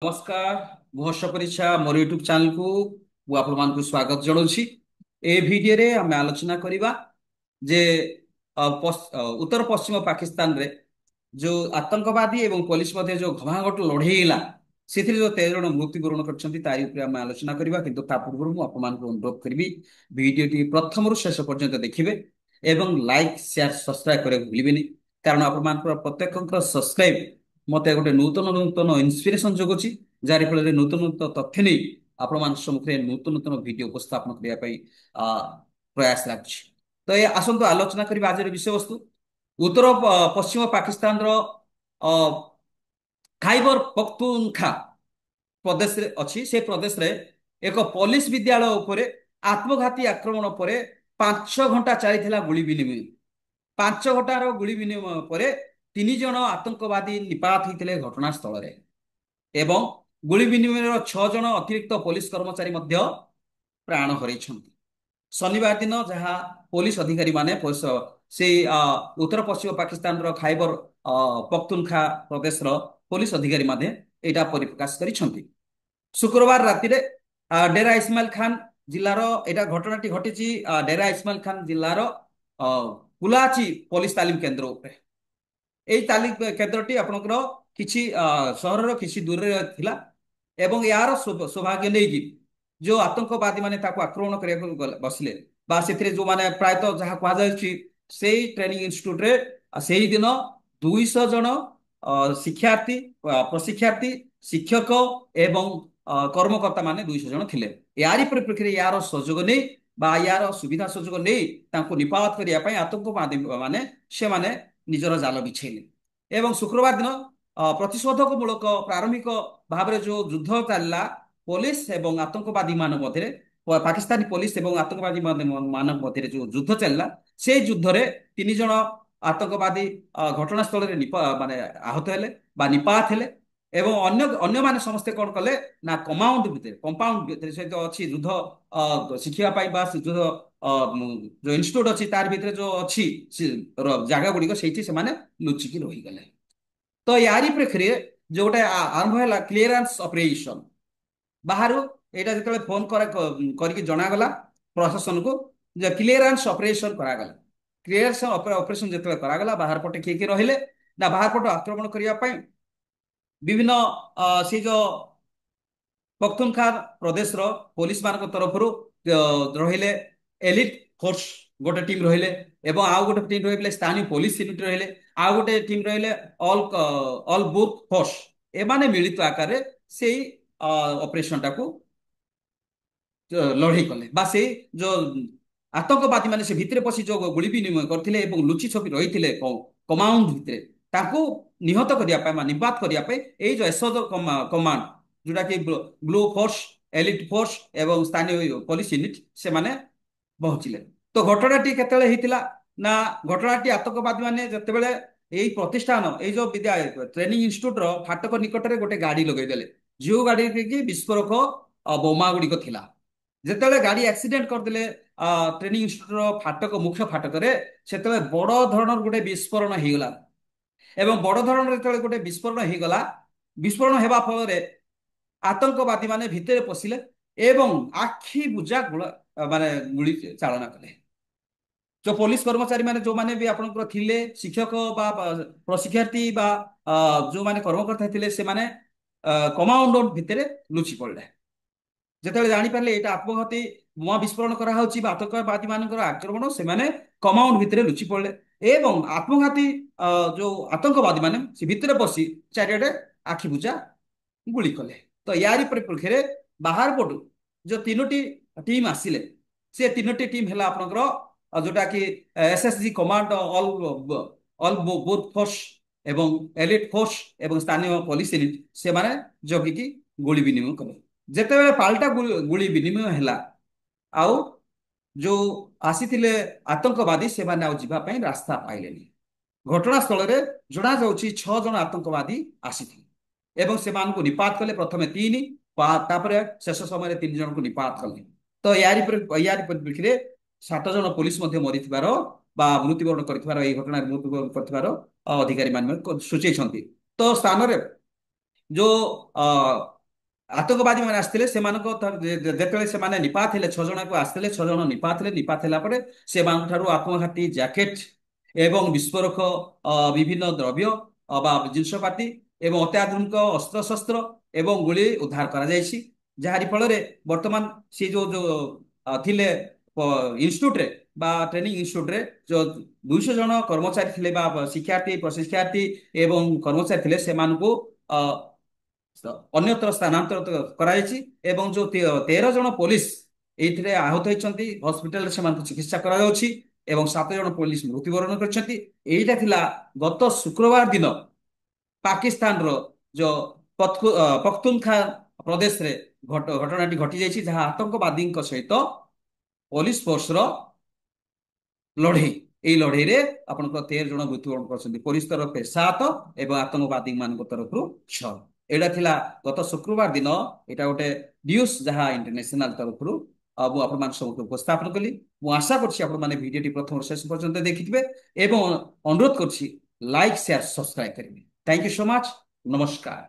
नमस्कार। भोष परीक्षा मोर YouTube channel को आपण स्वागत जनाऊँगी। ए भिडियो रे आम आलोचना करवा जे उत्तर पश्चिम पाकिस्तान रे जो आतंकवादी एवं पुलिस मध्य जो घमाघट लड़े से जो 13 जन मृत्युवरण कर आलोचना करवा किंतु ता पूर्व मुझे अनुरोध करी भिडियोटी प्रथम शेष पर्यंत देखिए एवं लाइक शेयर सब्सक्राइब करने भूलिए कारण आप प्रत्येक सब्सक्राइब मत गोटे नूतन नूतन इन्स्पिरेसन जगुची जार फल नूतन नूतन तथ्य नहीं आपण सम्मुखें नूतन नूतन भिड उपस्थापन करने प्रयास लाଗୁଛି। तो ये आसतु आलोचना करबा आज विषय वस्तु उत्तर पश्चिम पाकिस्तान रो खाइबर पख्तूनखा प्रदेश रे अछि से प्रदेश रे एक पुलिस विद्यालय उपरे आत्मघाती आक्रमण पर 5 घंटा चली गुली विनिमय। 5 घंटार गुली विनिमय पर 3 जन आतंकवादी निपात होते घटनास्थल एवं गुली विनिमय 6 जन अतिरिक्त पुलिस कर्मचारी प्राण हर शनिवार दिन जहाँ पुलिस अधिकारी माने से उत्तर पश्चिम पाकिस्तान रो खाइबर पख्तूनखा प्रदेश रो पुलिस अधिकारी माने एटा परिप्रकाश करिसेंती। शुक्रवार राति रे डेरा इस्माइल खान जिलार एटा घटनाटी घटी डेरा इस्माइल खान जिलार पुलाची पुलिस तालीम केन्द्र उपरे। एई तालीम केन्द्रटी आपनकर किछि सहरर किछि दूर रे थिला एवं यार सौभाग्य नहीं जो आतंकवादी माने ताको आक्रमण करने बसिले से जो माने प्रायतः जहाँ कहुच्छी से ट्रेनिंग इंस्टीट्यूट रे से दिन 200 जन शिक्षार्थी प्रशिक्षार्थी शिक्षक एवं कर्मकर्ता माने 200 जन थिले। यारी परिप्रेक्षी यार सहयोग नहीं यार सुविधा सुजोग नहीं तांको निपात करने आतंकवादी माने से माने निजर जाल बिछेले एवं शुक्रवार दिन प्रतिशोधक मूलक प्रारंभिक भाव में जो युद्ध चलला पुलिस एवं आतंकवादी मान मध्य पाकिस्तानी पुलिस एवं आतंकवादी मान मध्य जो युद्ध चलला से युद्ध रे 3 जन आतंकवादी घटनास्थल माने आहत हेले निपात हेले एवं अन्य अन्य माने समस्ते कौन कले ना कंपाउंड भितर से जो अच्छी युद्ध शिखिया युद्ध जो इंस्टीट्यूट अच्छी तार भितर जो अच्छी जगह गुड़िक से लुचिकी रहीगले। तो यारी प्रेक्षी जो गोटे आरंभ है क्लीयरेंस ऑपरेशन बाहर यहाँ जो फोन करके जनागला प्रशासन को क्लीयरेंस ऑपरेशन करागला। क्लीयरेंस ऑपरेशन जो करागला बाहर पटे किए किए रहिले ना बाहर पट आक्रमण करने विभिन्न से जो पख्तूनखा प्रदेश रो पुलिस मान तरफ रहिले एलिट फोर्स गोटे टीम रहिले एवं आउ गोटे टीम रहिले स्थानीय पुलिस यूनिट रहिले आउ गोटे टीम रहिले ऑल ऑल बुथ फोर्स एमाने मिलित आकार से ऑपरेशन टाको लड़ाई कले से जो आतंकवादी माने से भितरे पसी जो गुली विनिमय करथिले एवं लुचि छपि रही कमाउंड भितरे ताको निहत करने निपात करने ये जो एसओ कमांड जोटा कि ब्लू फोर्स एलिट फोर्स एवं स्थानीय पुलिस यूनिट से माने पहुंचले। तो घटनाटी केतले हेतिला ना घटनाटी आतंकवादी माने जतेबेले यही प्रतिष्ठान ये जो विद्यालय ट्रेनिंग इंस्टीट्यूट रो फाटक निकट में गोटे गाड़ी लगेदेले जो गाड़ी की विस्फोरक बोमा गुड़िक थिला जिते गाड़ी एक्सीडेंट करदे ट्रेनिंग इंस्टीट्यूट फाटक मुख्य फाटक से बड़ धरण गोटे विस्फोरण होगला एवं बड़ धरण जो गोटे विस्फोरण होगला विस्फोरण होगा फल आतंकवादी माने भितर पशिले एवं आखि बुझा माने गुली चालना कले। जो पुलिस कर्मचारी माने जो माने भी आपनकर थिले शिक्षक बा प्रशिक्षार्थी बा जो माने कर्मकर्ता थिले से माने कमांड भितर लुचि पड़े जिते जापारे यहाँ आत्मघाती बोमा विस्फोरण कराई आतंकवादी मान आक्रमण से कमाउंड भितर लुचि पड़े एवं आत्मघाती जो आतंकवादी माने से भितर पशि चारिटे आखि बुझा गुली कले। तो यारी परिप्रेक्षी में बाहर पटु जो 3टी टीम आसिले से 3टी टीम है आपनकर जोटा कि SSG command all booth force एवं एलिट फोर्स एवं स्थानीय पुलिस यूनिट से माने जगिकी गुली विनिमय कले। जेतेबेले पाल्टा गुली विनिमय हैला आउ जो आसीथिले आतंकवादी से माने जीवा पई रास्ता पाइलेनी। घटनास्थल रे जणा जाउची 6 जन आतंकवादी आसीथिले एवं से मान को निपात कले प्रथमे 3 तापरे शेष समय 3 जन को निपात कले। तो यारी परिप्रेक्षी रे 7 जन पुलिस मध्य मरिथिबार बा मृत्युवरण करथिबार एई घटना मृत्युवरण करथिबार अधिकारी मान सूचीछंती। तो स्थान रे ଯୋଉ ଆତଙ୍କବାଦୀ ମାନେ ଆସିଥିଲେ ସେମାନଙ୍କ ଯେତେବେଳେ ସେମାନେ ନିପାତ ହେଲେ 6 ଜଣକୁ ଆସିଥିଲେ, 6 ଜଣ ନିପାତ ହେଲେ। ନିପାତ ହେଲା ପରେ ସେମାନଙ୍କ ଠାରୁ ଆତ୍ମଘାତୀ ଜ୍ୟାକେଟ ଏବଂ ବିସ୍ଫୋରକ ବିଭିନ୍ନ ଦ୍ରବ୍ୟ ବା ଜିନିଷପାତି ଏବଂ ଅତ୍ୟାଧୁନିକ ଅସ୍ତ୍ରଶସ୍ତ୍ର ଏବଂ ଗୁଳି ଉଦ୍ଧାର କରାଯାଇଛି। ଯାହାରି ଫଳରେ ବର୍ତ୍ତମାନ ସେ ଯୋଉ ଥିଲେ ଇନଷ୍ଟିଚ୍ୟୁଟରେ ବା ଟ୍ରେନିଂ ଇନଷ୍ଟିଚ୍ୟୁଟରେ ଯୋଉ 200 ଜଣ କର୍ମଚାରୀ ଥିଲେ ବା ଶିକ୍ଷାର୍ଥୀ ପ୍ରଶିକ୍ଷାର୍ଥୀ ଏବଂ କର୍ମଚାରୀ ଥିଲେ ସେମାନଙ୍କୁ ଅ, ଅନ୍ୟତ୍ର ସ୍ଥାନାନ୍ତରିତ କରାଯାଇଛି। ଏବଂ ଯୋଉ 13 ଜଣ ପୋଲିସ ଏଇଥିରେ ଆହତ ହୋଇଛନ୍ତି, ହସ୍ପିଟାଲରେ ସେମାନଙ୍କୁ ଚିକିତ୍ସା କରାଯାଉଛି ଏବଂ 7 ଜଣ ପୋଲିସ ମୃତ୍ୟୁବରଣ କରିଛନ୍ତି। ଏଇଟା ଥିଲା ଗତ ଶୁକ୍ରବାର ଦିନ ପାକିସ୍ତାନର ଯୋଉ ପଖତୁନଖା ପ୍ରଦେଶରେ ଘଟଣାଟି ଘଟି ଯାଇଛି, ଯାହା ଆତଙ୍କବାଦୀଙ୍କ ସହିତ ପୋଲିସ ଫୋର୍ସର ଲଢେଇ। ଏଇ ଲଢେଇରେ ଆପଣଙ୍କର 13 ଜଣ ମୃତ୍ୟୁବରଣ କରିଛନ୍ତି, ପୋଲିସ ତରଫରେ 7 ଏବଂ ଆତଙ୍କବାଦୀ ମାନଙ୍କ ତରଫରୁ 6। ଏଇଟା ଥିଲା ଗତ ଶୁକ୍ରବାର ଦିନ। ଏଇଟା ଗୋଟେ ନ୍ୟୁଜ ଯାହା ଇଣ୍ଟରନ୍ୟାସନାଲ ତରଫରୁ ମୁଁ ଆପଣମାନଙ୍କ ସମ୍ମୁଖରେ ଉପସ୍ଥାପନ କଲି। ମୁଁ ଆଶା କରୁଛି ଆପଣମାନେ ଭିଡ଼ିଓଟି ପ୍ରଥମରୁ ଶେଷ ପର୍ଯ୍ୟନ୍ତ ଦେଖିଥିବେ ଏବଂ ଅନୁରୋଧ କରୁଛି ଲାଇକ୍ ସେୟାର ସବସ୍କ୍ରାଇବ କରିବେ। Thank you so much. ନମସ୍କାର।